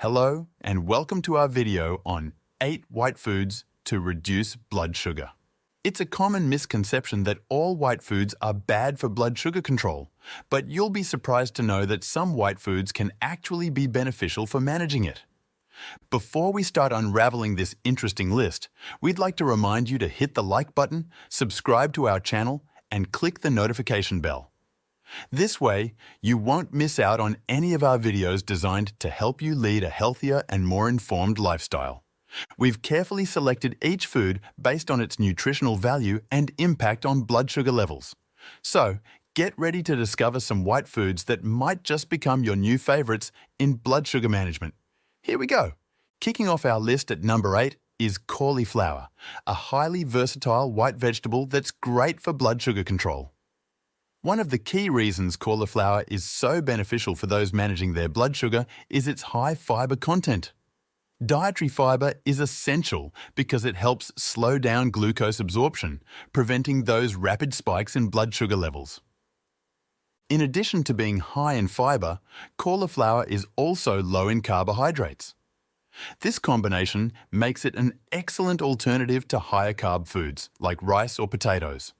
Hello and welcome to our video on 8 white foods to reduce blood sugar. It's a common misconception that all white foods are bad for blood sugar control, but you'll be surprised to know that some white foods can actually be beneficial for managing it. Before we start unraveling this interesting list, we'd like to remind you to hit the like button, subscribe to our channel, and click the notification bell. This way, you won't miss out on any of our videos designed to help you lead a healthier and more informed lifestyle. We've carefully selected each food based on its nutritional value and impact on blood sugar levels. So, get ready to discover some white foods that might just become your new favorites in blood sugar management. Here we go. Kicking off our list at number 8 is cauliflower, a highly versatile white vegetable that's great for blood sugar control. One of the key reasons cauliflower is so beneficial for those managing their blood sugar is its high fiber content. Dietary fiber is essential because it helps slow down glucose absorption, preventing those rapid spikes in blood sugar levels. In addition to being high in fiber, cauliflower is also low in carbohydrates. This combination makes it an excellent alternative to higher carb foods like rice or potatoes.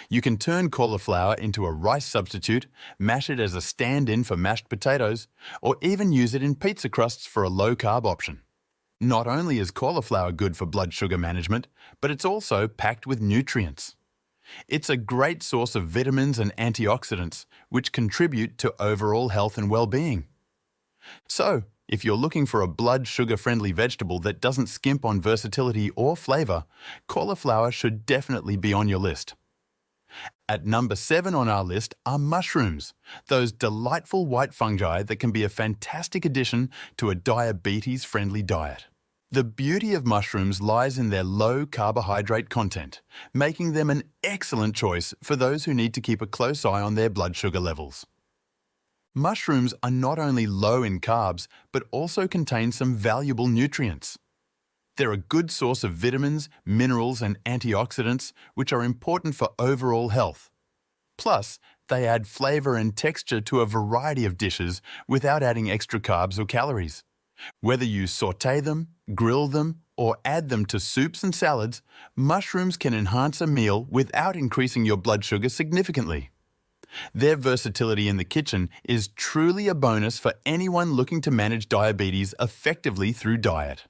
You can turn cauliflower into a rice substitute, mash it as a stand-in for mashed potatoes, or even use it in pizza crusts for a low-carb option. Not only is cauliflower good for blood sugar management, but it's also packed with nutrients. It's a great source of vitamins and antioxidants, which contribute to overall health and well-being. So, if you're looking for a blood sugar-friendly vegetable that doesn't skimp on versatility or flavor, cauliflower should definitely be on your list. At number 7 on our list are mushrooms, those delightful white fungi that can be a fantastic addition to a diabetes-friendly diet. The beauty of mushrooms lies in their low carbohydrate content, making them an excellent choice for those who need to keep a close eye on their blood sugar levels. Mushrooms are not only low in carbs, but also contain some valuable nutrients. They're a good source of vitamins, minerals, and antioxidants, which are important for overall health. Plus, they add flavor and texture to a variety of dishes without adding extra carbs or calories. Whether you sauté them, grill them, or add them to soups and salads, mushrooms can enhance a meal without increasing your blood sugar significantly. Their versatility in the kitchen is truly a bonus for anyone looking to manage diabetes effectively through diet.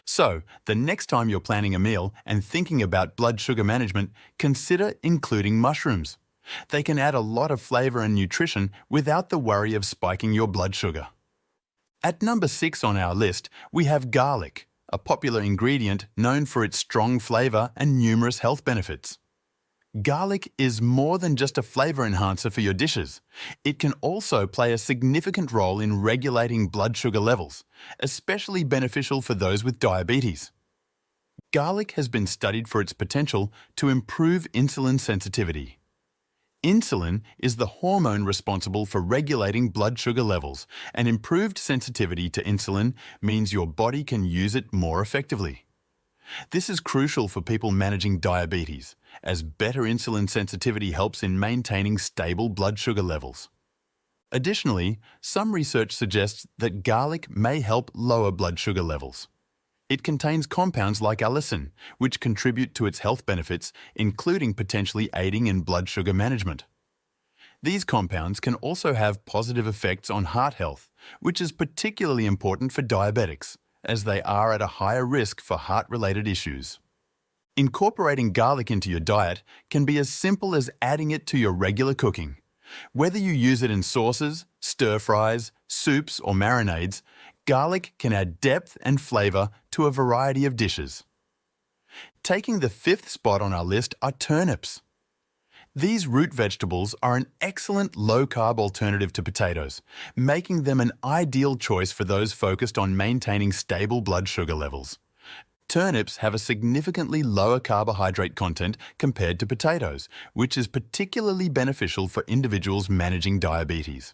So, the next time you're planning a meal and thinking about blood sugar management, consider including mushrooms. They can add a lot of flavor and nutrition without the worry of spiking your blood sugar. At number 6 on our list, we have garlic, a popular ingredient known for its strong flavor and numerous health benefits. Garlic is more than just a flavor enhancer for your dishes. It can also play a significant role in regulating blood sugar levels, especially beneficial for those with diabetes. Garlic has been studied for its potential to improve insulin sensitivity. Insulin is the hormone responsible for regulating blood sugar levels, and improved sensitivity to insulin means your body can use it more effectively. This is crucial for people managing diabetes, as better insulin sensitivity helps in maintaining stable blood sugar levels. Additionally, some research suggests that garlic may help lower blood sugar levels. It contains compounds like allicin, which contribute to its health benefits, including potentially aiding in blood sugar management. These compounds can also have positive effects on heart health, which is particularly important for diabetics, as they are at a higher risk for heart-related issues. Incorporating garlic into your diet can be as simple as adding it to your regular cooking. Whether you use it in sauces, stir-fries, soups, or marinades, garlic can add depth and flavor to a variety of dishes. Taking the 5th spot on our list are turnips. These root vegetables are an excellent low-carb alternative to potatoes, making them an ideal choice for those focused on maintaining stable blood sugar levels. Turnips have a significantly lower carbohydrate content compared to potatoes, which is particularly beneficial for individuals managing diabetes.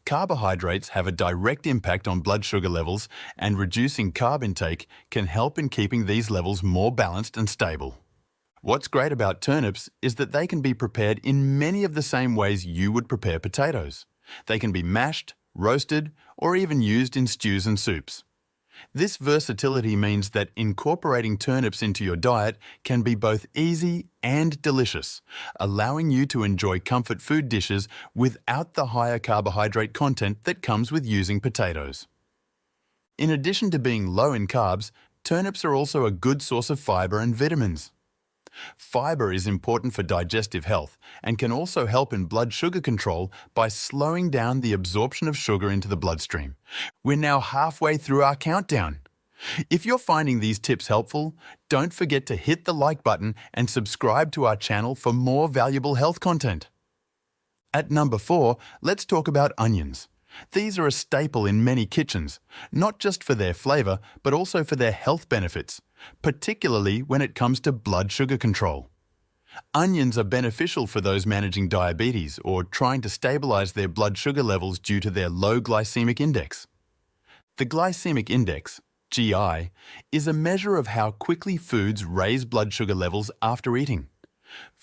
Carbohydrates have a direct impact on blood sugar levels, and reducing carb intake can help in keeping these levels more balanced and stable. What's great about turnips is that they can be prepared in many of the same ways you would prepare potatoes. They can be mashed, roasted, or even used in stews and soups. This versatility means that incorporating turnips into your diet can be both easy and delicious, allowing you to enjoy comfort food dishes without the higher carbohydrate content that comes with using potatoes. In addition to being low in carbs, turnips are also a good source of fiber and vitamins. Fiber is important for digestive health and can also help in blood sugar control by slowing down the absorption of sugar into the bloodstream. We're now halfway through our countdown. If you're finding these tips helpful, don't forget to hit the like button and subscribe to our channel for more valuable health content. At number 4, let's talk about onions. These are a staple in many kitchens, not just for their flavor, but also for their health benefits, particularly when it comes to blood sugar control. Onions are beneficial for those managing diabetes or trying to stabilize their blood sugar levels due to their low glycemic index. The glycemic index, GI, is a measure of how quickly foods raise blood sugar levels after eating.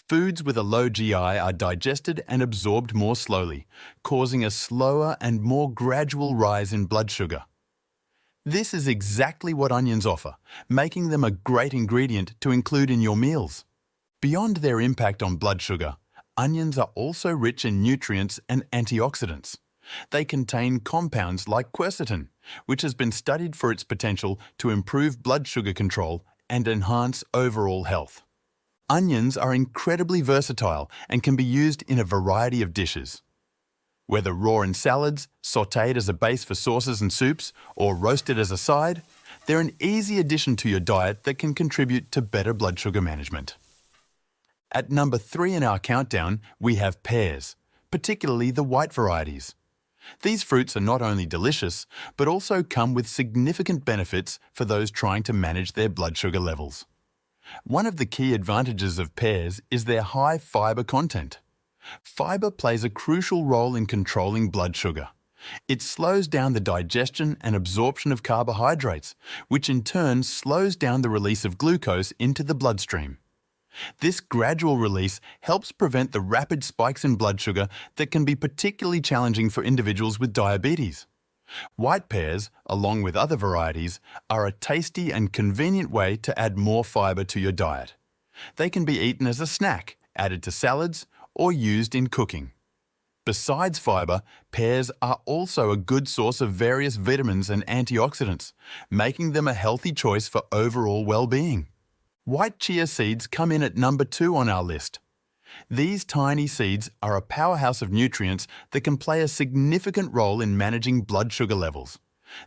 Foods with a low GI are digested and absorbed more slowly, causing a slower and more gradual rise in blood sugar. This is exactly what onions offer, making them a great ingredient to include in your meals. Beyond their impact on blood sugar, onions are also rich in nutrients and antioxidants. They contain compounds like quercetin, which has been studied for its potential to improve blood sugar control and enhance overall health. Onions are incredibly versatile and can be used in a variety of dishes. Whether raw in salads, sautéed as a base for sauces and soups, or roasted as a side, they're an easy addition to your diet that can contribute to better blood sugar management. At number 3 in our countdown, we have pears, particularly the white varieties. These fruits are not only delicious, but also come with significant benefits for those trying to manage their blood sugar levels. One of the key advantages of pears is their high fiber content. Fiber plays a crucial role in controlling blood sugar. It slows down the digestion and absorption of carbohydrates, which in turn slows down the release of glucose into the bloodstream. This gradual release helps prevent the rapid spikes in blood sugar that can be particularly challenging for individuals with diabetes. White pears, along with other varieties, are a tasty and convenient way to add more fiber to your diet. They can be eaten as a snack, added to salads, or used in cooking. Besides fiber, pears are also a good source of various vitamins and antioxidants, making them a healthy choice for overall well-being. White chia seeds come in at number 2 on our list. These tiny seeds are a powerhouse of nutrients that can play a significant role in managing blood sugar levels.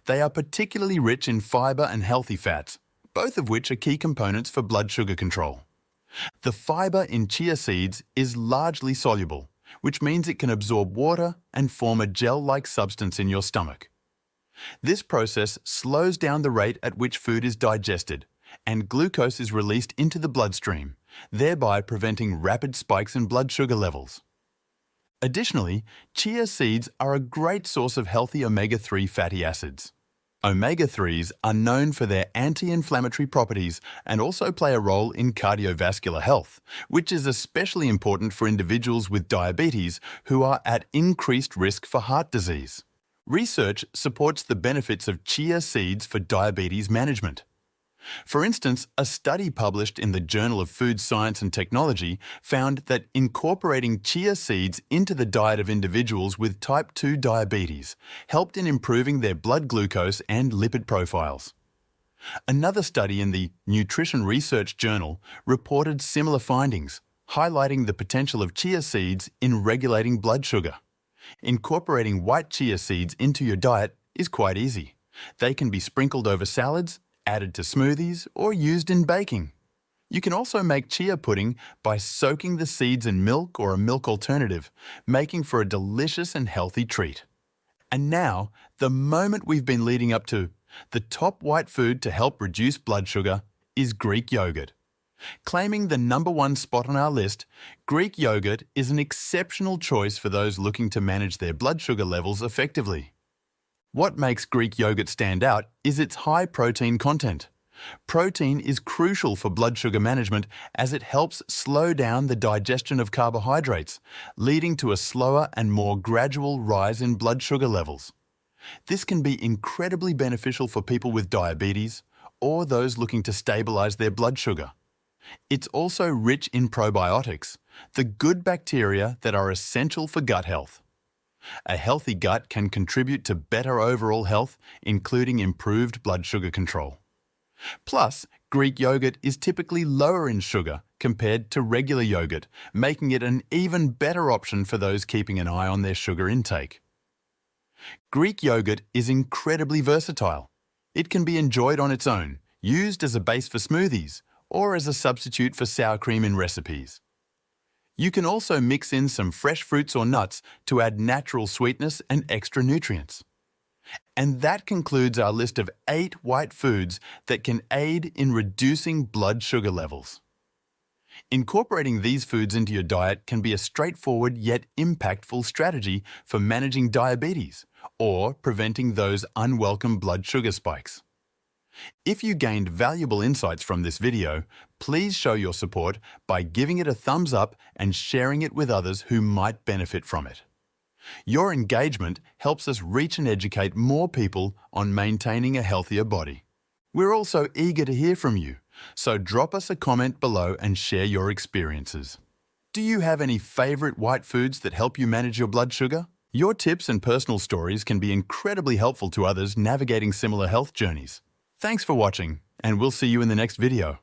They are particularly rich in fiber and healthy fats, both of which are key components for blood sugar control. The fiber in chia seeds is largely soluble, which means it can absorb water and form a gel-like substance in your stomach. This process slows down the rate at which food is digested, and glucose is released into the bloodstream, thereby preventing rapid spikes in blood sugar levels. Additionally, chia seeds are a great source of healthy omega-3 fatty acids. Omega-3s are known for their anti-inflammatory properties and also play a role in cardiovascular health, which is especially important for individuals with diabetes who are at increased risk for heart disease. Research supports the benefits of chia seeds for diabetes management. For instance, a study published in the Journal of Food Science and Technology found that incorporating chia seeds into the diet of individuals with type 2 diabetes helped in improving their blood glucose and lipid profiles. Another study in the Nutrition Research Journal reported similar findings, highlighting the potential of chia seeds in regulating blood sugar. Incorporating white chia seeds into your diet is quite easy. They can be sprinkled over salads, added to smoothies, or used in baking. You can also make chia pudding by soaking the seeds in milk or a milk alternative, making for a delicious and healthy treat. And now, the moment we've been leading up to, the top white food to help reduce blood sugar is Greek yogurt. Claiming the number 1 spot on our list, Greek yogurt is an exceptional choice for those looking to manage their blood sugar levels effectively. What makes Greek yogurt stand out is its high protein content. Protein is crucial for blood sugar management as it helps slow down the digestion of carbohydrates, leading to a slower and more gradual rise in blood sugar levels. This can be incredibly beneficial for people with diabetes or those looking to stabilize their blood sugar. It's also rich in probiotics, the good bacteria that are essential for gut health. A healthy gut can contribute to better overall health, including improved blood sugar control. Plus, Greek yogurt is typically lower in sugar compared to regular yogurt, making it an even better option for those keeping an eye on their sugar intake. Greek yogurt is incredibly versatile. It can be enjoyed on its own, used as a base for smoothies, or as a substitute for sour cream in recipes. You can also mix in some fresh fruits or nuts to add natural sweetness and extra nutrients. And that concludes our list of 8 white foods that can aid in reducing blood sugar levels. Incorporating these foods into your diet can be a straightforward yet impactful strategy for managing diabetes or preventing those unwelcome blood sugar spikes. If you gained valuable insights from this video, please show your support by giving it a thumbs up and sharing it with others who might benefit from it. Your engagement helps us reach and educate more people on maintaining a healthier body. We're also eager to hear from you, so drop us a comment below and share your experiences. Do you have any favorite white foods that help you manage your blood sugar? Your tips and personal stories can be incredibly helpful to others navigating similar health journeys. Thanks for watching, and we'll see you in the next video.